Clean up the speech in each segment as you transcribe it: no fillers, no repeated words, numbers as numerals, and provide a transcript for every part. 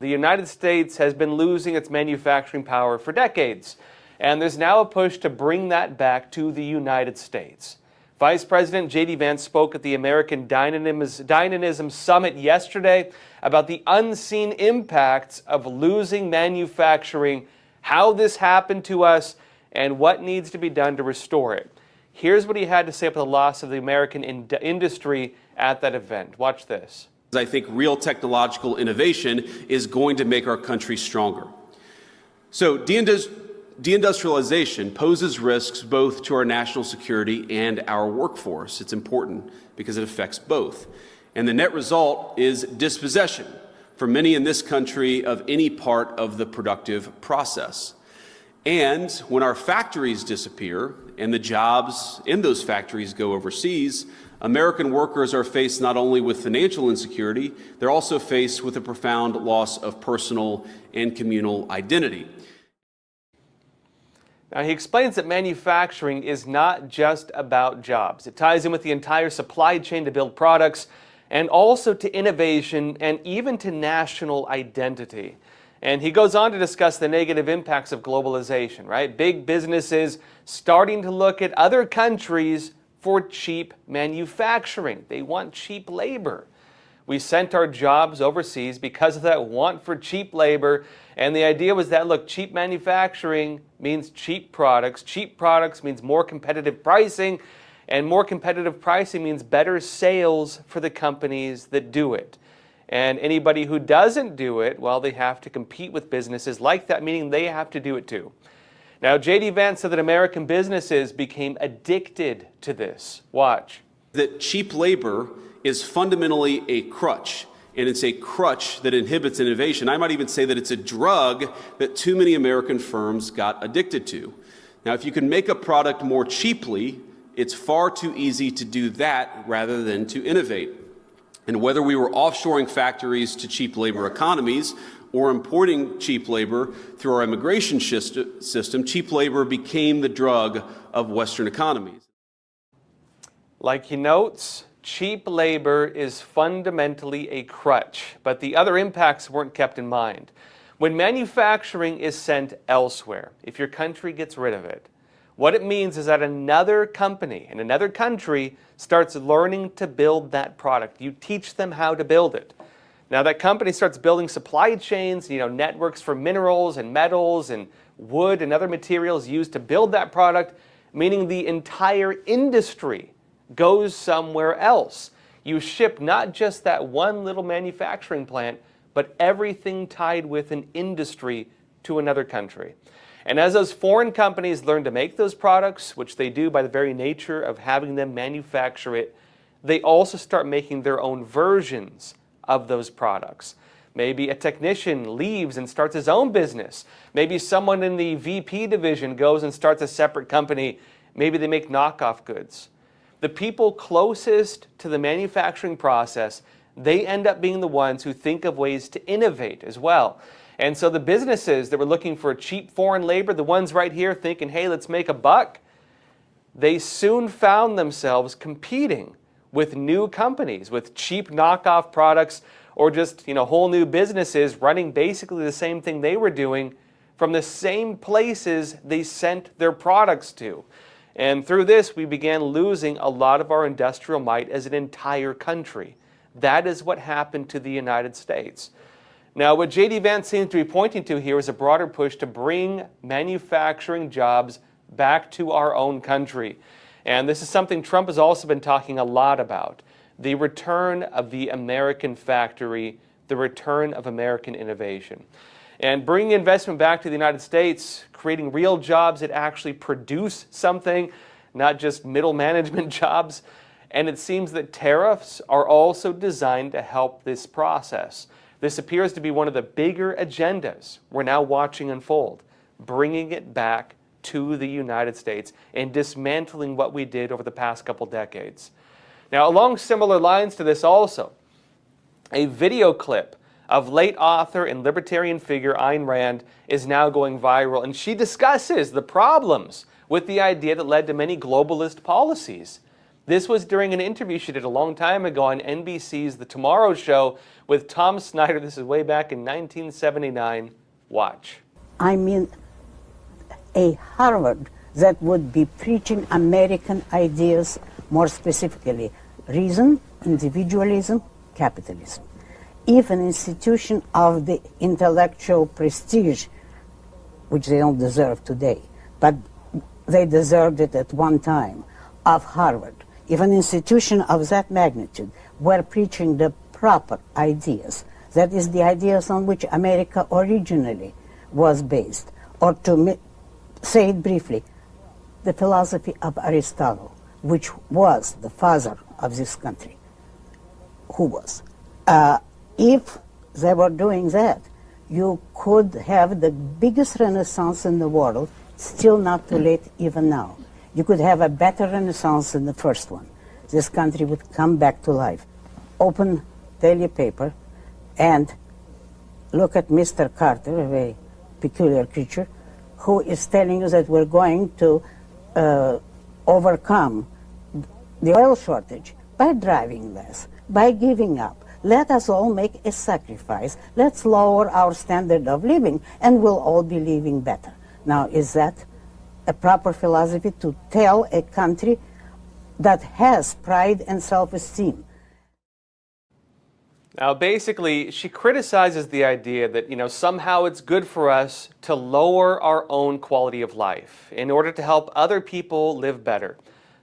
The United States has been losing its manufacturing power for decades, and there's now a push to bring that back to the United States. Vice President JD Vance spoke at the American Dynamism Summit yesterday about the unseen impacts of losing manufacturing, how this happened to us, and what needs to be done to restore it. Here's what he had to say about the loss of the American industry at that event. Watch this. I think real technological innovation is going to make our country stronger. So deindustrialization poses risks both to our national security and our workforce. It's important because it affects both. And the net result is dispossession for many in this country of any part of the productive process. And when our factories disappear and the jobs in those factories go overseas, American workers are faced not only with financial insecurity, they're also faced with a profound loss of personal and communal identity. Now, he explains that manufacturing is not just about jobs. It ties in with the entire supply chain to build products, and also to innovation and even to national identity. And he goes on to discuss the negative impacts of globalization, right? Big businesses starting to look at other countries for cheap manufacturing. They want cheap labor. We sent our jobs overseas because of that want for cheap labor. And the idea was that, look, cheap manufacturing means cheap products. Cheap products means more competitive pricing. And more competitive pricing means better sales for the companies that do it. And anybody who doesn't do it, well, they have to compete with businesses like that, meaning they have to do it too. Now, JD Vance said that American businesses became addicted to this. Watch. That cheap labor is fundamentally a crutch, and it's a crutch that inhibits innovation. I might even say that it's a drug that too many American firms got addicted to. Now, if you can make a product more cheaply, it's far too easy to do that rather than to innovate. And whether we were offshoring factories to cheap labor economies or importing cheap labor through our immigration system, cheap labor became the drug of Western economies. Like he notes, cheap labor is fundamentally a crutch, but the other impacts weren't kept in mind. When manufacturing is sent elsewhere, if your country gets rid of it, what it means is that another company in another country starts learning to build that product. You teach them how to build it. Now that company starts building supply chains, networks for minerals and metals and wood and other materials used to build that product, meaning the entire industry goes somewhere else. You ship not just that one little manufacturing plant, but everything tied with an industry to another country. And as those foreign companies learn to make those products, which they do by the very nature of having them manufacture it, they also start making their own versions of those products. Maybe a technician leaves and starts his own business. Maybe someone in the VP division goes and starts a separate company. Maybe they make knockoff goods. The people closest to the manufacturing process, they end up being the ones who think of ways to innovate as well. And so the businesses that were looking for cheap foreign labor, the ones right here thinking, hey, let's make a buck, they soon found themselves competing with new companies, with cheap knockoff products, or just whole new businesses running basically the same thing they were doing from the same places they sent their products to. And through this, we began losing a lot of our industrial might as an entire country. That is what happened to the United States. Now, what JD Vance seems to be pointing to here is a broader push to bring manufacturing jobs back to our own country. And this is something Trump has also been talking a lot about. The return of the American factory, the return of American innovation. And bringing investment back to the United States, creating real jobs that actually produce something, not just middle management jobs. And it seems that tariffs are also designed to help this process. This appears to be one of the bigger agendas we're now watching unfold, bringing it back to the United States and dismantling what we did over the past couple decades. Now, along similar lines to this also, a video clip of late author and libertarian figure Ayn Rand is now going viral, and she discusses the problems with the idea that led to many globalist policies. This was during an interview she did a long time ago on NBC's The Tomorrow Show with Tom Snyder. This is way back in 1979. Watch. I mean, a Harvard that would be preaching American ideas, more specifically, reason, individualism, capitalism. If an institution of the intellectual prestige, which they don't deserve today, but they deserved it at one time, of Harvard, if an institution of that magnitude were preaching the proper ideas, that is the ideas on which America originally was based, or to say it briefly, the philosophy of Aristotle, which was the father of this country, who was. If they were doing that, you could have the biggest renaissance in the world, still not too late even now. You could have a better renaissance than the first one. This country would come back to life. Open daily paper and look at Mr. Carter, a very peculiar creature, who is telling you that we're going to overcome the oil shortage by driving less, by giving up. Let us all make a sacrifice. Let's lower our standard of living, and we'll all be living better. Now, is that a proper philosophy to tell a country that has pride and self-esteem? Now, basically, she criticizes the idea that, somehow it's good for us to lower our own quality of life in order to help other people live better.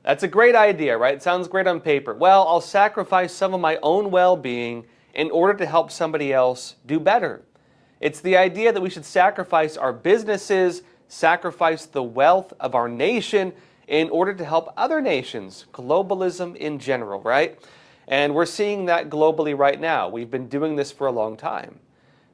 That's a great idea, right? It sounds great on paper. Well, I'll sacrifice some of my own well-being in order to help somebody else do better. It's the idea that we should sacrifice our businesses, sacrifice the wealth of our nation in order to help other nations, globalism in general, right? And we're seeing that globally right now. We've been doing this for a long time.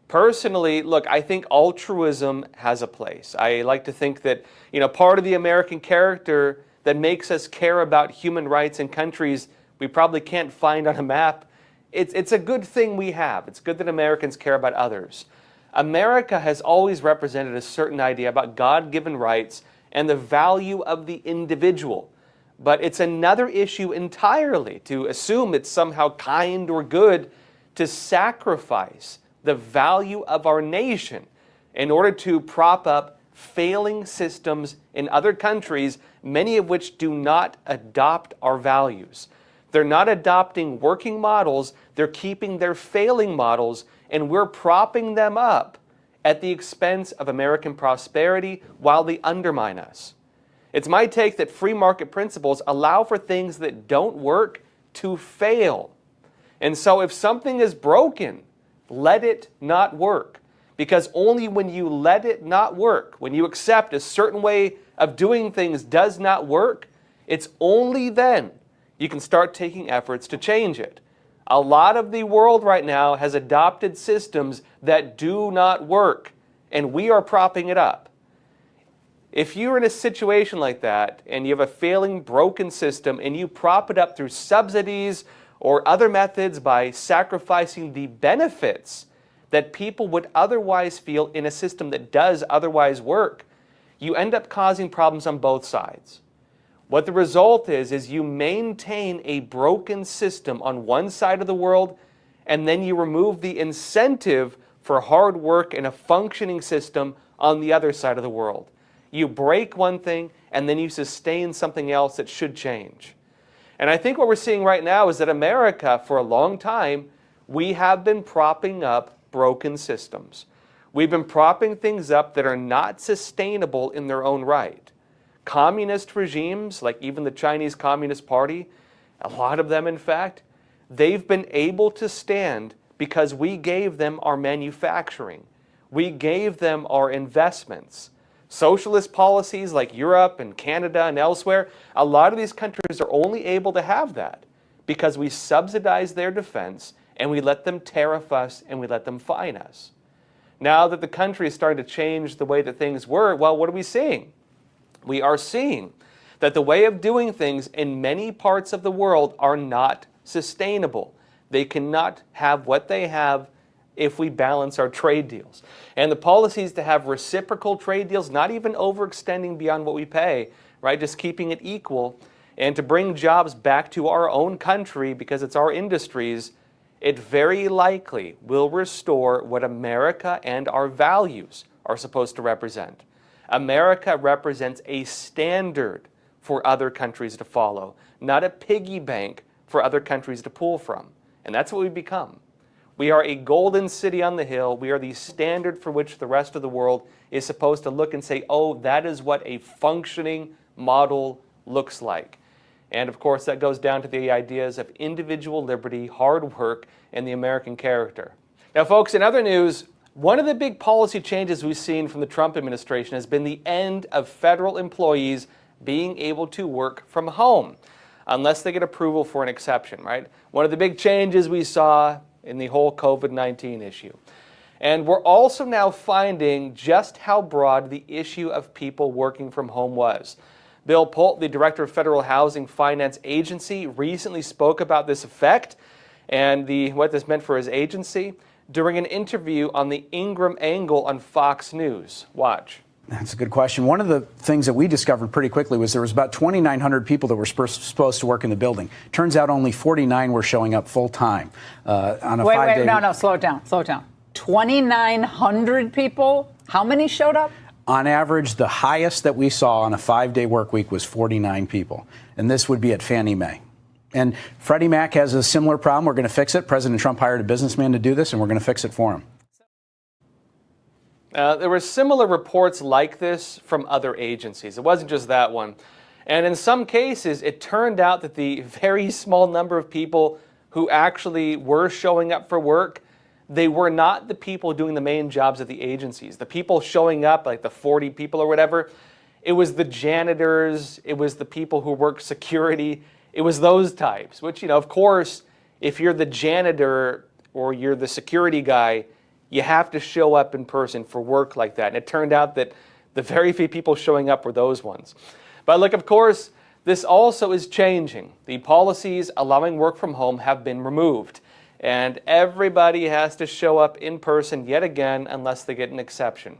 Personally, look, I think altruism has a place. I like to think that, part of the American character that makes us care about human rights in countries we probably can't find on a map, it's a good thing we have. It's good that Americans care about others. America has always represented a certain idea about God-given rights and the value of the individual. But it's another issue entirely to assume it's somehow kind or good to sacrifice the value of our nation in order to prop up failing systems in other countries, many of which do not adopt our values. They're not adopting working models, they're keeping their failing models, and we're propping them up at the expense of American prosperity while they undermine us. It's my take that free market principles allow for things that don't work to fail. And so if something is broken, let it not work. Because only when you let it not work, when you accept a certain way of doing things does not work, it's only then you can start taking efforts to change it. A lot of the world right now has adopted systems that do not work, and we are propping it up. If you're in a situation like that, and you have a failing, broken system, and you prop it up through subsidies or other methods by sacrificing the benefits that people would otherwise feel in a system that does otherwise work, you end up causing problems on both sides. What the result is you maintain a broken system on one side of the world, and then you remove the incentive for hard work and a functioning system on the other side of the world. You break one thing, and then you sustain something else that should change. And I think what we're seeing right now is that America, for a long time, we have been propping up broken systems. We've been propping things up that are not sustainable in their own right. Communist regimes, like even the Chinese Communist Party, a lot of them in fact, they've been able to stand because we gave them our manufacturing. We gave them our investments. Socialist policies like Europe and Canada and elsewhere, a lot of these countries are only able to have that because we subsidize their defense and we let them tariff us and we let them fine us. Now that the country is starting to change the way that things were, well, what are we seeing? We are seeing that the way of doing things in many parts of the world are not sustainable. They cannot have what they have if we balance our trade deals. And the policies to have reciprocal trade deals, not even overextending beyond what we pay, right, just keeping it equal, and to bring jobs back to our own country because it's our industries, it very likely will restore what America and our values are supposed to represent. America represents a standard for other countries to follow, not a piggy bank for other countries to pull from. And that's what we've become. We are a golden city on the hill. We are the standard for which the rest of the world is supposed to look and say, oh, that is what a functioning model looks like. And of course, that goes down to the ideas of individual liberty, hard work, and the American character. Now, folks, in other news, one of the big policy changes we've seen from the Trump administration has been the end of federal employees being able to work from home, unless they get approval for an exception, right? One of the big changes we saw in the whole COVID-19 issue. And we're also now finding just how broad the issue of people working from home was. Bill Polt, the director of Federal Housing Finance Agency, recently spoke about this effect and what this meant for his agency during an interview on the Ingram Angle on Fox News. Watch. That's a good question. One of the things that we discovered pretty quickly was there was about 2,900 people that were supposed to work in the building. Turns out only 49 were showing up full time on a 5-day. No, slow it down. 2,900 people? How many showed up? On average, the highest that we saw on a 5-day work week was 49 people. And this would be at Fannie Mae. And Freddie Mac has a similar problem. We're going to fix it. President Trump hired a businessman to do this, and we're going to fix it for him. There were similar reports like this from other agencies. It wasn't just that one. And in some cases, it turned out that the very small number of people who actually were showing up for work, they were not the people doing the main jobs at the agencies. The people showing up, like the 40 people or whatever, it was the janitors, it was the people who work security, it was those types, which, of course, if you're the janitor or you're the security guy, you have to show up in person for work like that. And it turned out that the very few people showing up were those ones. But look, of course, this also is changing. The policies allowing work from home have been removed. And everybody has to show up in person yet again unless they get an exception.